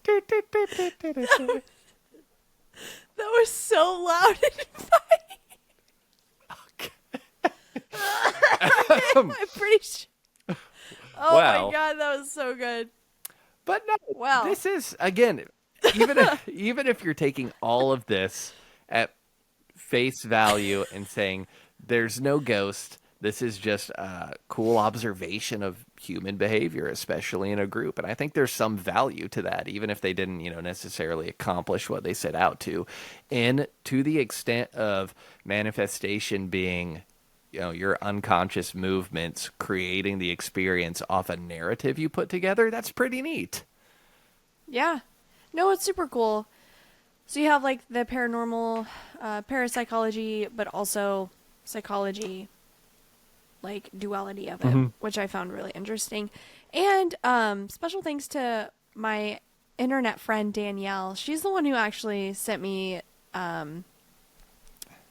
That was so loud and funny. Okay. I'm pretty conversation. Oh Well. my god, that was so good. But no, Well. this is, again, even if you're taking all of this at face value and saying there's no ghost, this is just a cool observation of human behavior, especially in a group. And I think there's some value to that, even if they didn't, necessarily accomplish what they set out to. And to the extent of manifestation being, your unconscious movements creating the experience off a narrative you put together, that's pretty neat. Yeah. No, it's super cool. So you have like the paranormal, parapsychology, but also psychology, like duality of it, which I found really interesting. And special thanks to my internet friend Danielle. She's the one who actually sent me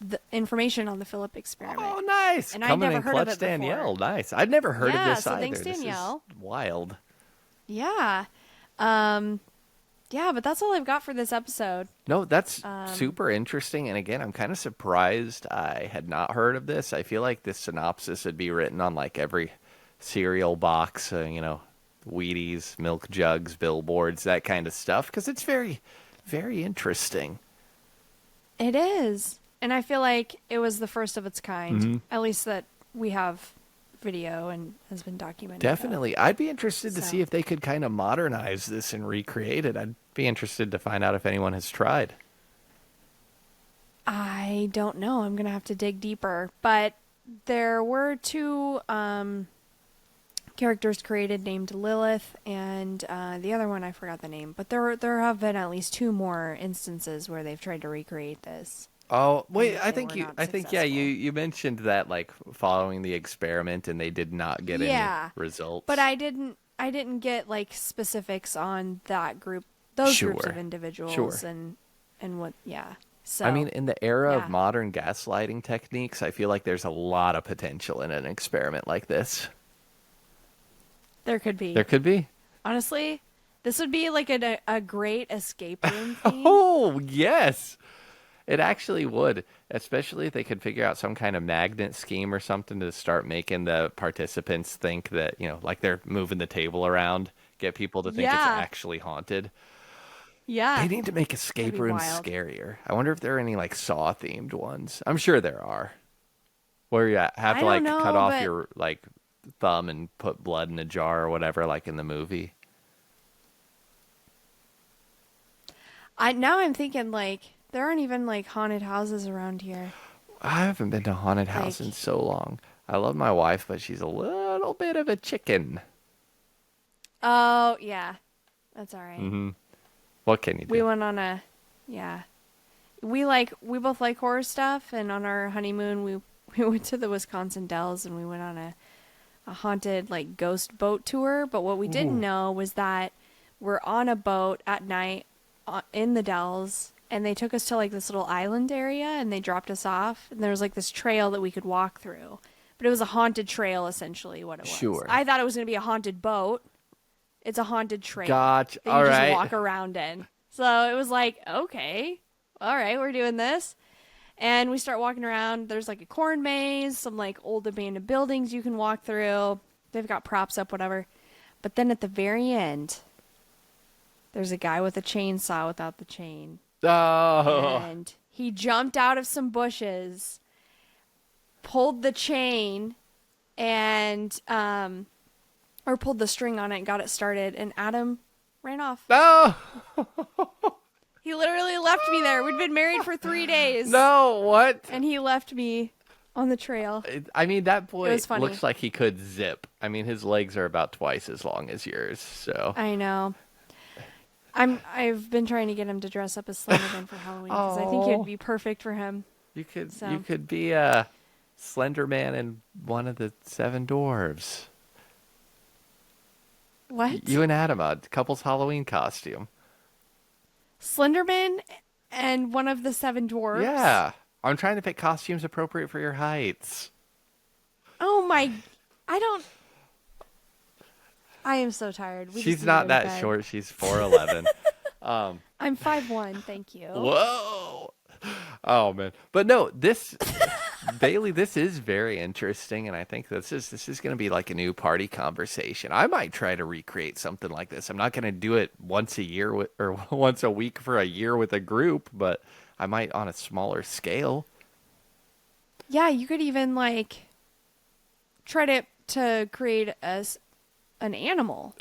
the information on the Philip experiment. Oh, nice. And Coming I'd never in heard clutch, of it before. Danielle. Nice. I'd never heard of this so either. thanks, This Danielle. is wild. Yeah. Yeah, but that's all I've got for this episode. No, that's super interesting. And again, I'm kind of surprised I had not heard of this. I feel like this synopsis would be written on like every cereal box, Wheaties, milk jugs, billboards, that kind of stuff, because it's very, very interesting. It is. And I feel like it was the first of its kind, at least that we have video and has been documented. Definitely. I'd be interested to So. see if they could kind of modernize this and recreate it. I'd be interested to find out if anyone has tried. I don't know. I'm going to have to dig deeper. But there were two characters created named Lilith, and the other one, I forgot the name. But there have been at least two more instances where they've tried to recreate this. Oh, wait, I they think were you not I think yeah, successful. you mentioned that like following the experiment and they did not get any results. But I didn't get like specifics on that group, those groups Sure. of individuals Sure. and what, yeah. So I mean, in the era yeah. of modern gaslighting techniques, I feel like there's a lot of potential in an experiment like this. there could be. There could be. Honestly, this would be like a great escape room theme. Oh, yes. It actually would, especially if they could figure out some kind of magnet scheme or something to start making the participants think that, like they're moving the table around, get people to think it's Yeah. actually haunted. Yeah. They need to make escape be rooms wild. scarier. I wonder if there are any like Saw themed ones. I'm sure there are. Where you have I to like don't know, cut off but- your like thumb and put blood in a jar or whatever, like in the movie. Now I'm thinking like there aren't even like haunted houses around here. I haven't been to a haunted house in so long. I love my wife, but she's a little bit of a chicken. Oh, yeah. That's all right. Mm-hmm. What can you do? We went on a we both like horror stuff, and on our honeymoon we went to the Wisconsin Dells and we went on a haunted like ghost boat tour, but what we didn't know was that we're on a boat at night in the Dells, and they took us to like this little island area and they dropped us off, and there was like this trail that we could walk through. But it was a haunted trail, essentially, what it was. Sure. I thought it was going to be a haunted boat. It's a haunted trail. Gotcha. That you All just right. walk around in. So it was like, okay, all right, we're doing this. And we start walking around. There's like a corn maze, some like old abandoned buildings you can walk through. They've got props up, whatever. But then at the very end, there's a guy with a chainsaw without the chain. Oh. And he jumped out of some bushes, pulled the chain, and or pulled the string on it and got it started, and Adam ran off. No. He literally left me there. We'd been married for 3 days. No, what? And he left me on the trail. I mean, that boy was funny. looks like he could zip. I mean, his legs are about twice as long as yours, so. I know. I've been trying to get him to dress up as Slenderman for Halloween because I think Oh. he'd be perfect for him. You could So. you could be a Slender Man and one of the 7 dwarves. What? You and Adam, a couple's Halloween costume. Slenderman and one of the 7 dwarfs? Yeah. I'm trying to pick costumes appropriate for your heights. Oh my... I am so tired. We just She's need to not go to that bed. short. She's 4'11". I'm 5'1", thank you. Whoa. Oh man. But no, this Bailey, this is very interesting, and I think this is going to be like a new party conversation. I might try to recreate something like this. I'm not going to do it once a year or once a week for a year with a group, but I might on a smaller scale. Yeah, you could even like try to create an animal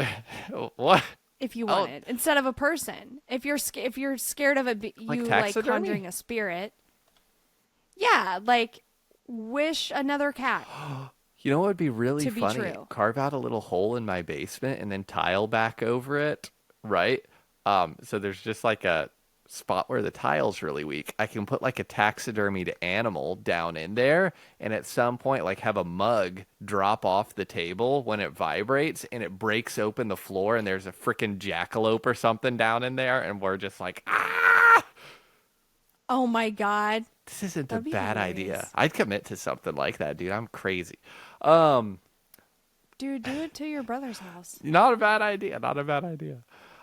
What? if you wanted instead of a person. If you're scared of you like taxidermy? conjuring a spirit. Yeah, like wish another cat. You know what would be really To be funny? true. Carve out a little hole in my basement and then tile back over it, right? So there's just like a spot where the tile's really weak. I can put like a taxidermied animal down in there, and at some point like have a mug drop off the table when it vibrates and it breaks open the floor and there's a freaking jackalope or something down in there, and we're just like, ah! Oh my god. This isn't a That'd be bad hilarious. idea. I'd commit to something like that, dude. I'm crazy. Dude, do it to your brother's house. Not a bad idea. Not a bad idea.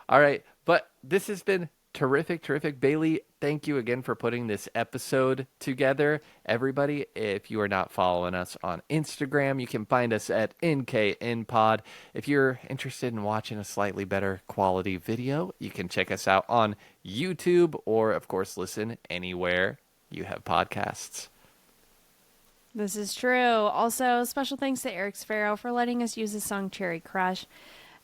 All right. But this has been terrific, terrific. Bailey, thank you again for putting this episode together. Everybody, if you are not following us on Instagram, you can find us at NKNPod. If you're interested in watching a slightly better quality video, you can check us out on YouTube or, of course, listen anywhere you have podcasts. This is true. Also, special thanks to Eric Sparrow for letting us use the song Cherry Crush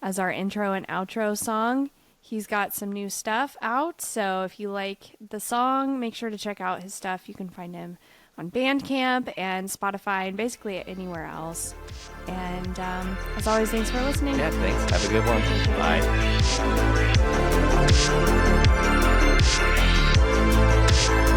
as our intro and outro song. He's got some new stuff out, so if you like the song, make sure to check out his stuff. You can find him on Bandcamp and Spotify and basically anywhere else. And as always, thanks for listening. Yeah, thanks. Have a good one. Bye.